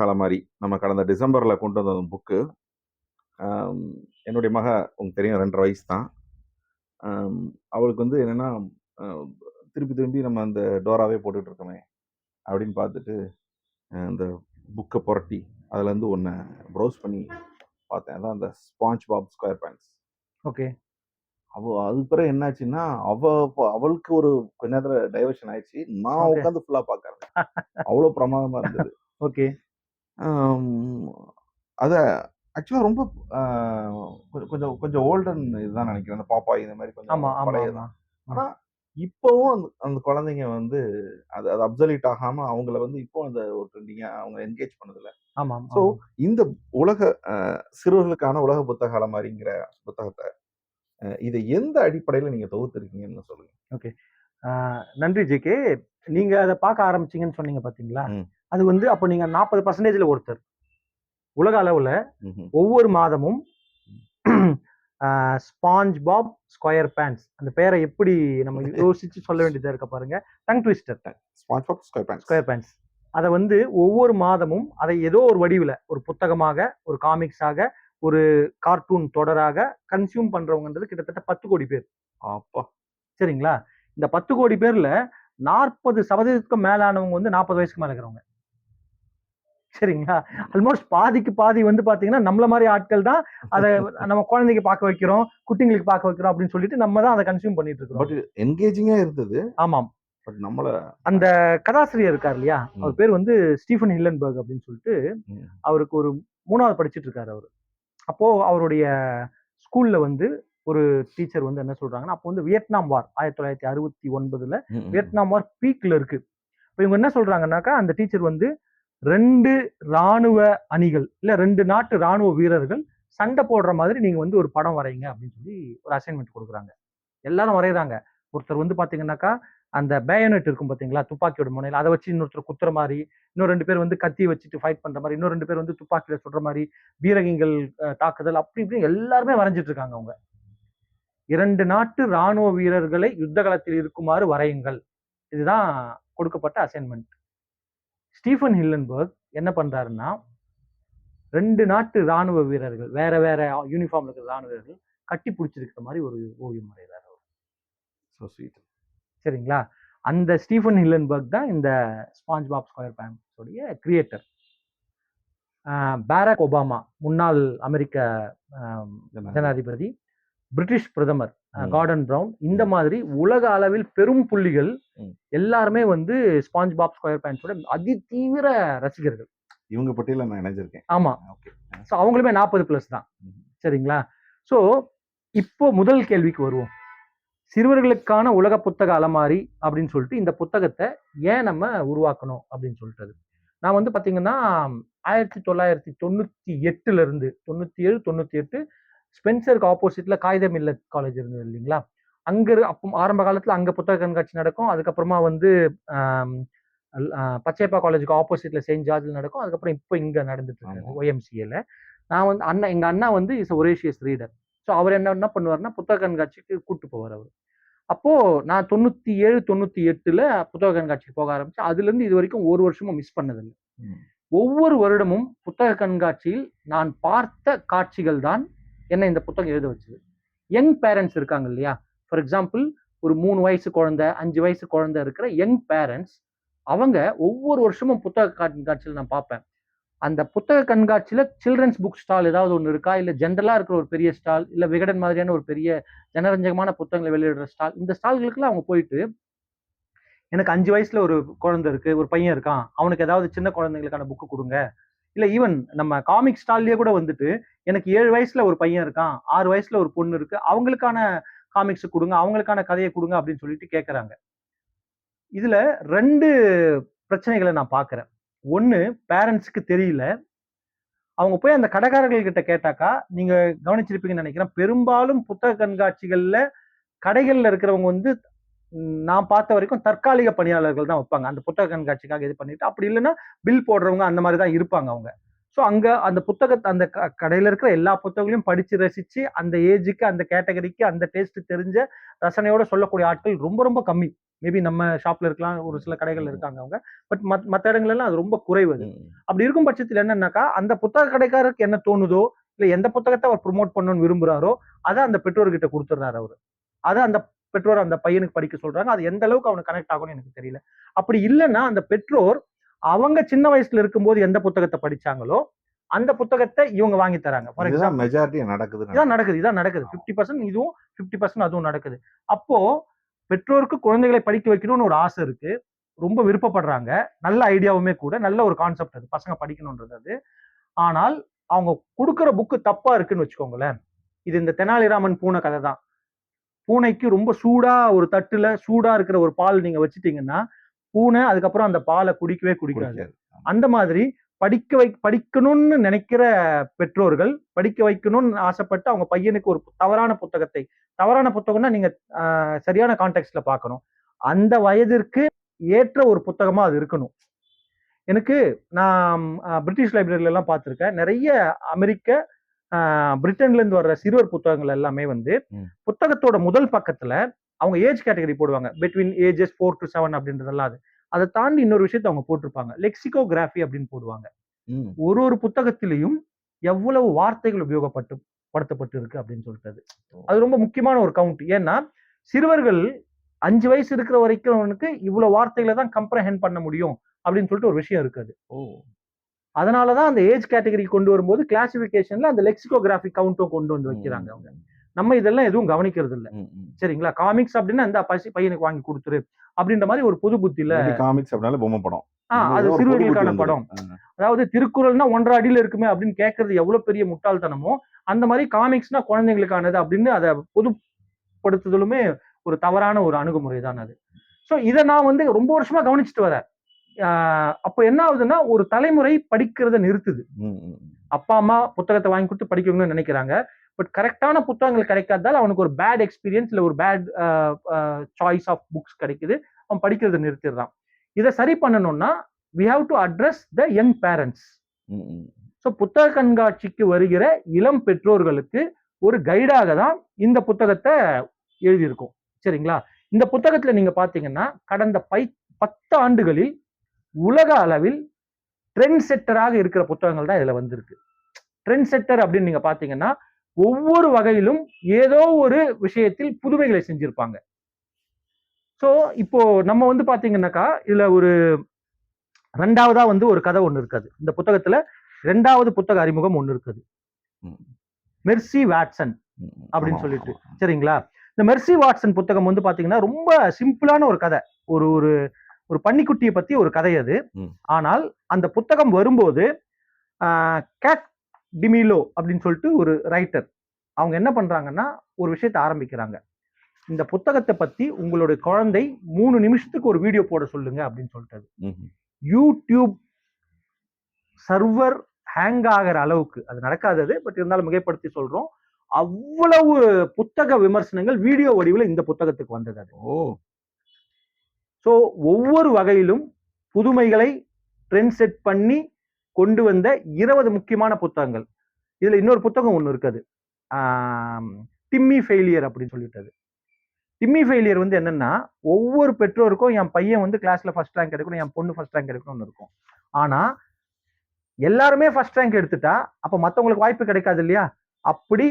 அலமாரி நம்ம கடந்த டிசம்பரில் கொண்டு வந்த புக்கு. என்னுடைய மக உங்களுக்கு தெரியும் 2.5 வயசு தான். அவளுக்கு வந்து என்னென்னா திருப்பி திரும்பி நம்ம அந்த டோராவே போட்டுட்டு இருக்கோமே அப்படின்னு பார்த்துட்டு அந்த புக்கை புரட்டி அதுலேருந்து ஒன்று ப்ரௌஸ் பண்ணி பார்த்தேன். அதான் அந்த SpongeBob SquarePants. Okay. அதுக்கு பிறகு என்னாச்சுன்னா அவளுக்கு ஒரு கொஞ்ச நேரத்தில் டைவர்ஷன் ஆயிடுச்சு. நான் உட்காந்து ஃபுல்லாக பார்க்கறேன். அவ்வளோ பிரமாதமாக இருந்தது. ஓகே. அதை ஆக்சுவலாக ரொம்ப கொஞ்சம் கொஞ்சம் ஓல்டன் இதுதான் நினைக்கிறேன். அந்த பாப்பாய் இந்த மாதிரி கொஞ்சம் பழையதான். ஆனால் இப்போவும் அந்த குழந்தைங்க வந்து அது அப்சல்யூட் ஆகாம அவங்கள வந்து இப்போ அந்த ஒரு ட்ரெண்டிங்கா அவங்க என்கேஜ் பண்ணதில்ல. ஸோ இந்த உலக சிறுவர்களுக்கான உலக புத்தக அலமாரிங்கிற புத்தகத்தை இதை எந்த அடிப்படையில் நீங்க தொகுத்திருக்கீங்கன்னு சொல்லுங்க. ஓகே, நன்றி ஜேகே. நீங்க அதை பார்க்க ஆரம்பிச்சீங்கன்னு சொன்னீங்க பாத்தீங்களா, அது வந்து அப்போ நீங்க 40% ஒருத்தர். உலக அளவுல ஒவ்வொரு மாதமும் ஸ்பாஞ்ச் பாப் ஸ்கொயர் பேண்ட்ஸ், அந்த பேரை எப்படி நம்ம யோசிச்சு சொல்ல வேண்டியதா இருக்க பாருங்க. Tongue twister. SpongeBob SquarePants. அதை வந்து ஒவ்வொரு மாதமும் அதை ஏதோ ஒரு வடிவில், ஒரு புத்தகமாக, ஒரு காமிக்ஸாக, ஒரு கார்ட்டூன் தொடராக கன்சியூம் பண்றவங்கன்றது கிட்டத்தட்ட 10 கோடி பேர். சரிங்களா? இந்த 10 கோடி பேர்ல 40% மேலானவங்க வந்து 40 வயசுக்கு மேல இருக்கிறவங்க. சரிங்களா? ஆல்மோஸ்ட் பாதிக்கு பாதி வந்து பாத்தீங்கன்னா நம்மள மாதிரி ஆட்கள் தான் அதை நம்ம குழந்தைக்கு பார்க்க வைக்கிறோம், குட்டிங்களுக்கு பார்க்க வைக்கிறோம் அப்படின்னு சொல்லிட்டு நம்ம தான் அதை கன்சியூம் பண்ணிட்டு இருக்கோம். பட் என்கேஜிங்கா இருந்தது. ஆமாம். பட் நம்மள அந்த கதாசிரியர் இருக்கார் இல்லையா, அவர் பேர் வந்து ஸ்டீஃபன் ஹில்லன்பர்க் அப்படின்னு சொல்லிட்டு, அவருக்கு ஒரு 3வது படிச்சுட்டு இருக்காரு அவரு. அப்போ அவருடைய ஸ்கூல்ல வந்து ஒரு டீச்சர் வந்து என்ன சொல்றாங்கன்னா, அப்போ வந்து வியட்நாம் வார் 1969ல வியட்நாம் வார் பீக்ல இருக்கு. இப்போ இவங்க என்ன சொல்றாங்கன்னாக்கா, அந்த டீச்சர் வந்து 2 ராணுவ அணிகள் இல்ல 2 நாட்டு ராணுவ வீரர்கள் சண்டை போடுற மாதிரி நீங்க வந்து ஒரு படம் வரைங்க அப்படின்னு சொல்லி ஒரு அசைன்மெண்ட் கொடுக்குறாங்க. எல்லாரும் வரைகிறாங்க. ஒருத்தர் வந்து பாத்தீங்கன்னாக்கா அந்த பேயோனெட் இருக்கும் பாத்தீங்களா, துப்பாக்கியோட முனையில அதை வச்சு இன்னொருத்தர் குத்துற மாதிரி, இன்னும் 2 பேர் வந்து கத்தி வச்சுட்டு ஃபைட் பண்ற மாதிரி, இன்னும் 2 பேர் வந்து துப்பாக்கியில சுடுற மாதிரி, பீரங்கிகள் தாக்குதல், அப்படி இப்படி எல்லாருமே வரைஞ்சிட்டு இருக்காங்க. அவங்க 2 நாட்டு ராணுவ வீரர்களை யுத்த களத்தில் இருக்குமாறு வரையுங்கள். இதுதான் கொடுக்கப்பட்ட அசைன்மெண்ட். ஸ்டீஃபன் ஹில்லன்பர்க் என்ன பண்றாருன்னா, 2 நாட்டு ராணுவ வீரர்கள், வேற வேற யூனிஃபார்ம்ல இருக்கிற ராணுவ வீரர்கள் கட்டி பிடிச்சிருக்கிற மாதிரி ஒரு ஓவியம் வரைகிறார். சரிங்களா? அந்த ஸ்டீஃபன் ஹில்லன்பர்க் தான் இந்த ஸ்பாஞ்ச் பாப் ஸ்கொயர் பேண்ட்ஸ் உடைய கிரியேட்டர். பாராக் ஒபாமா, முன்னாள் அமெரிக்க ஜனாதிபதி, பிரிட்டிஷ் பிரதமர் கார்டன் பிரவுன், இந்த மாதிரி உலக அளவில் பெரும் புள்ளிகள் எல்லாருமே வந்து ஸ்பாஞ்ச் பாப் ஸ்கொயர் பேண்ட்ஸோட அதிதீவிர ரசிகர்கள். இவங்க பட்டியல நான் இணைஞ்சிருக்கேன். ஆமா. ஸோ அவங்களுமே 40+ தான். சரிங்களா? ஸோ இப்போ முதல் கேள்விக்கு வருவோம். சிறுவர்களுக்கான உலக புத்தக அலமாரி அப்படின்னு சொல்லிட்டு இந்த புத்தகத்தை ஏன் நம்ம உருவாக்கணும் அப்படின்னு சொல்லிட்டு, நான் வந்து பாத்தீங்கன்னா 1998ல இருந்து 97, 98 ஸ்பென்சருக்கு ஆப்போசிட்ல காகித மில்லத் காலேஜ் இருந்தது இல்லைங்களா, அங்க அப்போ ஆரம்ப காலத்துல அங்க புத்தக கண்காட்சி நடக்கும். அதுக்கப்புறமா வந்து பச்சையப்பா காலேஜுக்கு ஆப்போசிட்ல செயின்ட் ஜார்ஜ்ல நடக்கும். அதுக்கப்புறம் இப்போ இங்க நடந்துட்டு இருக்கு ஒய்எம்சிஏல. நான் வந்து எங்க அண்ணா வந்து இஸ் ஒரேஷியஸ் ரீடர். ஸோ அவர் என்ன பண்ணுவாருன்னா புத்தக கண்காட்சிக்கு கூட்டு போவார் அவர். அப்போ நான் 97, 98ல புத்தக கண்காட்சிக்கு போக ஆரம்பிச்சேன். அதுல இருந்து இது வரைக்கும் ஒரு வருஷமும் மிஸ் பண்ணதில்லை. ஒவ்வொரு வருடமும் புத்தக கண்காட்சியில் நான் பார்த்த காட்சிகள் தான் என்ன இந்த புத்தகம் எழுத வச்சது. யங் பேரண்ட்ஸ் இருக்காங்க இல்லையா, ஃபார் எக்ஸாம்பிள் ஒரு 3 வயசு குழந்தை, 5 வயசு குழந்தை இருக்கிற யங் பேரண்ட்ஸ், அவங்க ஒவ்வொரு வருஷமும் புத்தக கண்காட்சியில் நான் பார்ப்பேன். அந்த புத்தக கண்காட்சியில சில்ட்ரன்ஸ் புக் ஸ்டால் ஏதாவது ஒன்று இருக்கா, இல்ல ஜென்ரலா இருக்கிற ஒரு பெரிய ஸ்டால், இல்ல விகடன் மாதிரியான ஒரு பெரிய ஜனரஞ்சகமான புத்தகங்களை வெளியிடுற ஸ்டால், இந்த ஸ்டால்களுக்குலாம் அவங்க போயிட்டு, எனக்கு 5 வயசுல ஒரு குழந்தை இருக்கு, ஒரு பையன் இருக்கான், அவனுக்கு ஏதாவது சின்ன குழந்தைங்களுக்கான புக்கு கொடுங்க. இல்ல ஈவன் நம்ம காமிக் ஸ்டால்லயே கூட வந்துட்டு, எனக்கு 7 வயசுல ஒரு பையன் இருக்கான், 6 வயசுல ஒரு பொண்ணு இருக்கு, அவங்களுக்கான காமிக்ஸ் கொடுங்க, அவங்களுக்கான கதையை கொடுங்க அப்படின்னு சொல்லிட்டு கேட்கறாங்க. இதுல 2 பிரச்சனைகளை நான் பாக்குறேன். ஒண்ணு, பேரண்ட்ஸ்க்கு தெரியல. அவங்க போய் அந்த கடைக்காரர்கள் கிட்ட கேட்டாக்கா, நீங்க கவனிச்சிருப்பீங்கன்னு நினைக்கிறேன், பெரும்பாலும் புத்தக கண்காட்சிகள்ல கடைகள்ல இருக்கிறவங்க வந்து நான் பார்த்த வரைக்கும் தற்காலிக பணியாளர்கள் தான் வைப்பாங்க. அந்த புத்தக கண்காட்சிக்காக இது பண்ணிட்டு, அப்படி இல்லைன்னா பில் போடுறவங்க அந்த மாதிரி தான் இருப்பாங்க அவங்க. ஸோ அங்க அந்த புத்தகத்தை அந்த கடையில இருக்கிற எல்லா புத்தகங்களையும் படிச்சு ரசிச்சு அந்த ஏஜுக்கு, அந்த கேட்டகரிக்கு, அந்த டேஸ்ட் தெரிஞ்ச ரசனையோட சொல்லக்கூடிய ஆட்கள் ரொம்ப ரொம்ப கம்மி. மேபி நம்ம ஷாப்ல இருக்கலாம், ஒரு சில கடைகள் இருக்காங்க அவங்க. பட் மற்ற இடங்கள்லாம் அது ரொம்ப குறைவு. அப்படி இருக்கும் பட்சத்தில் என்னன்னாக்கா, அந்த புத்தக கடைக்காரருக்கு என்ன தோணுதோ, இல்ல எந்த புத்தகத்தை அவர் ப்ரொமோட் பண்ணணும்னு விரும்புறாரோ அதை அந்த பெற்றோர்கிட்ட கொடுத்துட்றாரு அவரு. அதை அந்த பெற்றோர் அந்த பையனுக்கு படிக்க சொல்றாங்க. அது எந்த அளவுக்கு அவனுக்கு கனெக்ட் ஆகும்னு எனக்கு தெரியல. அப்படி இல்லைன்னா அந்த பெற்றோர் அவங்க சின்ன வயசுல இருக்கும்போது எந்த புத்தகத்தை படிச்சாங்களோ அந்த புத்தகத்தை இவங்க வாங்கி தராங்க. ஃபார் எக்ஸாம்பிள் மெஜாரிட்டி நடக்குது. இதான் நடக்குது. 50% இதுவும் 50% அதுவும் நடக்குது. அப்போ பெற்றோருக்கு குழந்தைகளை படிக்க வைக்கணும்னு ஒரு ஆசை இருக்கு, ரொம்ப விருப்பப்படுறாங்க, நல்ல ஐடியாவுமே கூட, நல்ல ஒரு கான்செப்ட் அது, பசங்க படிக்கணும்ன்றது அது. ஆனால் அவங்க கொடுக்குற புக்கு தப்பா இருக்குன்னு வச்சுக்கோங்களேன். இது இந்த தெனாலிராமன் பூனை கதை தான். பூனைக்கு ரொம்ப சூடா ஒரு தட்டுல சூடா இருக்கிற ஒரு பால் நீங்க வச்சுட்டீங்கன்னா பூனை அதுக்கப்புறம் அந்த பாலை குடிக்கவே குடிக்காது. அந்த மாதிரி படிக்கணும்னு நினைக்கிற பெற்றோர்கள் படிக்க வைக்கணும்னு ஆசைப்பட்டு அவங்க பையனுக்கு ஒரு தவறான புத்தகம்னா நீங்க சரியான கான்டெக்ட்ல பார்க்கணும். அந்த வயதிற்கு ஏற்ற ஒரு புத்தகமா அது இருக்கணும். எனக்கு நான் பிரிட்டிஷ் லைப்ரரியில எல்லாம் பார்த்திருக்கேன். நிறைய அமெரிக்க பிரிட்டன்ல இருந்து வர்ற சிறுவர் புத்தகங்கள் எல்லாமே வந்து புத்தகத்தோட முதல் பக்கத்துல அவங்க ஏஜ் கேட்டகரி போடுவாங்க. பிட்வீன் ஏஜஸ் 4 to 7 அப்படின்றதெல்லாம். அதை தாண்டி இன்னொரு விஷயத்தை அவங்க போட்டிருப்பாங்க, லெக்சிகோகிராஃபி அப்படின்னு போடுவாங்க. ஒரு புத்தகத்திலையும் எவ்வளவு வார்த்தைகள் படுத்தப்பட்டு இருக்கு அப்படின்னு சொல்லிட்டு. அது ரொம்ப முக்கியமான ஒரு கவுண்ட். ஏன்னா சிறுவர்கள் 5 வயசு இருக்கிற வரைக்கும் அவனுக்கு இவ்வளவு வார்த்தைகளை தான் கம்ப்ரஹெண்ட் பண்ண முடியும் அப்படின்னு சொல்லிட்டு ஒரு விஷயம் இருக்காது. அதனாலதான் அந்த ஏஜ் கேட்டகரி கொண்டு வரும்போது கிளாசிபிகேஷன்ல அந்த லெக்சிகோகிராஃபி கவுண்ட்டும் கொண்டு வந்து வைக்கிறாங்க அவங்க. நம்ம இதெல்லாம் எதுவும் கவனிக்கிறது இல்ல. சரிங்களா? காமிக்ஸ் அப்படின்னா அந்த பையனுக்கு வாங்கி கொடுத்துரு அப்படின்ற மாதிரி ஒரு புது புத்தியில. காமிக்ஸ் அப்படினால பொம்மை படம், அது சிறுவர்களுக்கான படம். அதாவது திருக்குறள்னா 1.5 அடியில இருக்குமே அப்படின்னு கேட்கறது எவ்வளவு பெரிய முட்டாள்தனமோ, அந்த மாதிரி காமிக்ஸ்னா குழந்தைங்களுக்கானது அப்படின்னு அதை பொதுப்படுத்துதலுமே ஒரு தவறான ஒரு அணுகுமுறை தான் அது. சோ இதை நான் வந்து ரொம்ப வருஷமா கவனிச்சுட்டு வரேன். அப்ப என்ன ஆகுதுன்னா ஒரு தலைமுறை படிக்கிறத நிறுத்துது. அப்பா அம்மா புத்தகத்தை வாங்கி கொடுத்து படிக்கணும்னு நினைக்கிறாங்க. பட் கரெக்டான புத்தகங்கள் கிடைக்காததால் அவனுக்கு ஒரு பேட் எக்ஸ்பீரியன்ஸ் இல்ல ஒரு பேட் சாய்ஸ் ஆஃப் புக்ஸ் கிடைக்குது, அவன் படிக்கிறத நிறுத்திடுறான். இதை சரி பண்ணணும்னா we have to address the young parents. So புத்தக கண்காட்சிக்கு வருகிற இளம் பெற்றோர்களுக்கு ஒரு கைடாக தான் இந்த புத்தகத்தை எழுதியிருக்கும். சரிங்களா? இந்த புத்தகத்துல நீங்க பாத்தீங்கன்னா கடந்த 10 ஆண்டுகளில் உலக அளவில் ட்ரெண்ட் செட்டராக இருக்கிற புத்தகங்கள் தான் இதுல வந்திருக்கு. ட்ரெண்ட் செட்டர் அப்படின்னு நீங்க பாத்தீங்கன்னா ஒவ்வொரு வகையிலும் ஏதோ ஒரு விஷயத்தில் புதுமைகளை செஞ்சிருப்பாங்க. சோ இப்போ நம்ம வந்து பாத்தீங்கன்னாக்கா இதுல ஒரு 2வதா வந்து ஒரு கதை ஒண்ணு இருக்காது இந்த புத்தகத்துல. 2வது புத்தக அறிமுகம் ஒண்ணு இருக்குது, மெர்சி வாட்சன் அப்படின்னு சொல்லிட்டு. சரிங்களா? இந்த மெர்சி வாட்சன் புத்தகம் வந்து பாத்தீங்கன்னா ரொம்ப சிம்பிளான ஒரு கதை, ஒரு ஒரு ஒரு பன்னிக்குட்டியை பத்தி ஒரு கதை அது. ஆனால் அந்த புத்தகம் வரும்போது கேட் டிமிலோ அப்படின்னு சொல்லிட்டு ஒரு ரைட்டர் அவங்க என்ன பண்றாங்கன்னா ஒரு விஷயத்தை ஆரம்பிக்கிறாங்க. இந்த புத்தகத்தை பத்தி உங்களுடைய குழந்தை 3 நிமிஷத்துக்கு ஒரு வீடியோ போட சொல்லுங்க அப்படின்னு சொல்லிட்டு. யூடியூப் சர்வர் ஹேங் ஆகிற அளவுக்கு அது நடக்காதது, பட் இருந்தாலும் மிகைப்படுத்தி சொல்றோம், அவ்வளவு புத்தக விமர்சனங்கள் வீடியோ வடிவில் இந்த புத்தகத்துக்கு வந்தது அது. ஸோ ஒவ்வொரு வகையிலும் புதுமைகளை ட்ரெண்ட் செட் பண்ணி கொண்டு வந்த 20 முக்கியமான புத்தகங்கள். இதுல இன்னொரு புத்தகம் ஒண்ணு இருக்குது, டிம்மி ஃபெயிலியர் அப்படின்னு சொல்லிட்டு. டிம்மி ஃபெயிலியர் வந்து என்னன்னா ஒவ்வொரு பெற்றோருக்கும் என் பையன் வந்து கிளாஸ்ல ஃபர்ஸ்ட் ரேங்க் எடுக்கணும், என் பொண்ணு ஃபர்ஸ்ட் ரேங்க் எடுக்கணும்னு இருக்கும். ஆனா எல்லாருமே ஃபர்ஸ்ட் ரேங்க் எடுத்துட்டா அப்ப மத்தவங்களுக்கு வாய்ப்பு கிடைக்காது இல்லையா? அப்படி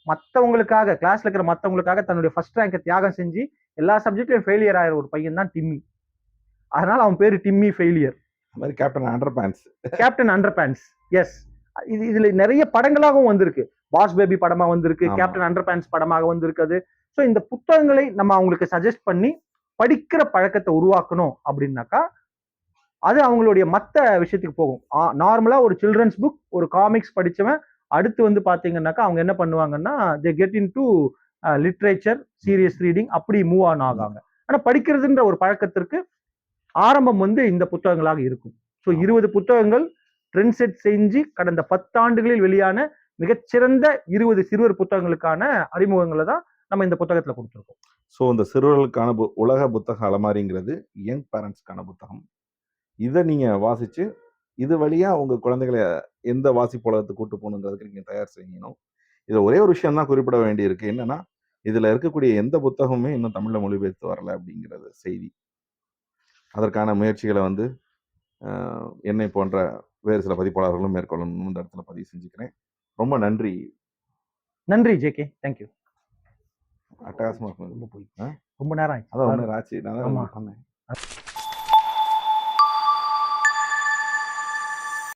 மத்தவங்களுக்காக கிளாஸ்ல இருக்கிற மத்தவங்களுக்காக தன்னுடைய ஃபர்ஸ்ட் ரேங்கை தியாகம் செஞ்சு எல்லா சப்ஜெக்ட்லயும் ஃபெயிலியர் ஆகிற ஒரு பையன் தான் டிம்மி. அதனால அவன் பேரு Timmy Failure. Captain Underpants. Captain Underpants, yes. இதுல நிறைய படங்களாகவும் வந்திருக்கு, பாஸ் பேபி படமா வந்திருக்கு, கேப்டன் அண்டர்பேண்ட்ஸ் படமாக வந்திருக்குது. ஸோ இந்த புத்தகங்களை நம்ம அவங்களுக்கு சஜஸ்ட் பண்ணி படிக்கிற பழக்கத்தை உருவாக்கணும் அப்படின்னாக்கா அது அவங்களுடைய மற்ற விஷயத்துக்கு போகும். நார்மலா ஒரு சில்ட்ரன்ஸ் புக், ஒரு காமிக்ஸ் படிச்சவன் அடுத்து வந்து பாத்தீங்கன்னாக்கா அவங்க என்ன பண்ணுவாங்கன்னா they get in to literature, serious reading, அப்படி மூவ் ஆன் ஆகாங்க. ஆனா படிக்கிறதுன்ற ஒரு பழக்கத்திற்கு ஆரம்பம் வந்து இந்த புத்தகங்களாக இருக்கும். ஸோ 20 புத்தகங்கள் ட்ரெண்ட் செட் செஞ்சு கடந்த 10 ஆண்டுகளில் வெளியான மிகச்சிறந்த 20 சிறுவர் புத்தகங்களுக்கான அறிமுகங்களை தான் நம்ம இந்த புத்தகத்துல கொடுத்துருக்கோம். ஸோ இந்த சிறுவர்களுக்கான உலக புத்தக அலமாரிங்கிறது யங் பேரண்ட்ஸ்க்கான புத்தகம். இதை நீங்க வாசிச்சு இது வழியா உங்க குழந்தைகளை எந்த வாசிப்பு உலகத்துக்கு கூட்டு போகணுங்கிறதுக்கு நீங்க தயார் செய்யணும். இதுல ஒரே ஒரு விஷயம் தான் குறிப்பிட வேண்டியிருக்கு, என்னன்னா இதுல இருக்கக்கூடிய எந்த புத்தகமுமே இன்னும் தமிழ்ல மொழிபெயர்த்து வரல அப்படிங்கிறது செய்தி. அதற்கான முயற்சிகளை வந்து என்னை போன்ற வேறு சில பதிப்பாளர்களும் மேற்கொள்ளணும்னு இந்த இடத்துல பதிவு செஞ்சுக்கிறேன். ரொம்ப நன்றி. நன்றி ஜேகே. தேங்க்யூ. அட்டகாசமா இருக்கும். ரொம்ப நேரம் ஆச்சு. அதான் 1 நேரம் ஆச்சு. நான் தான் ஆமா. பண்ணேன்.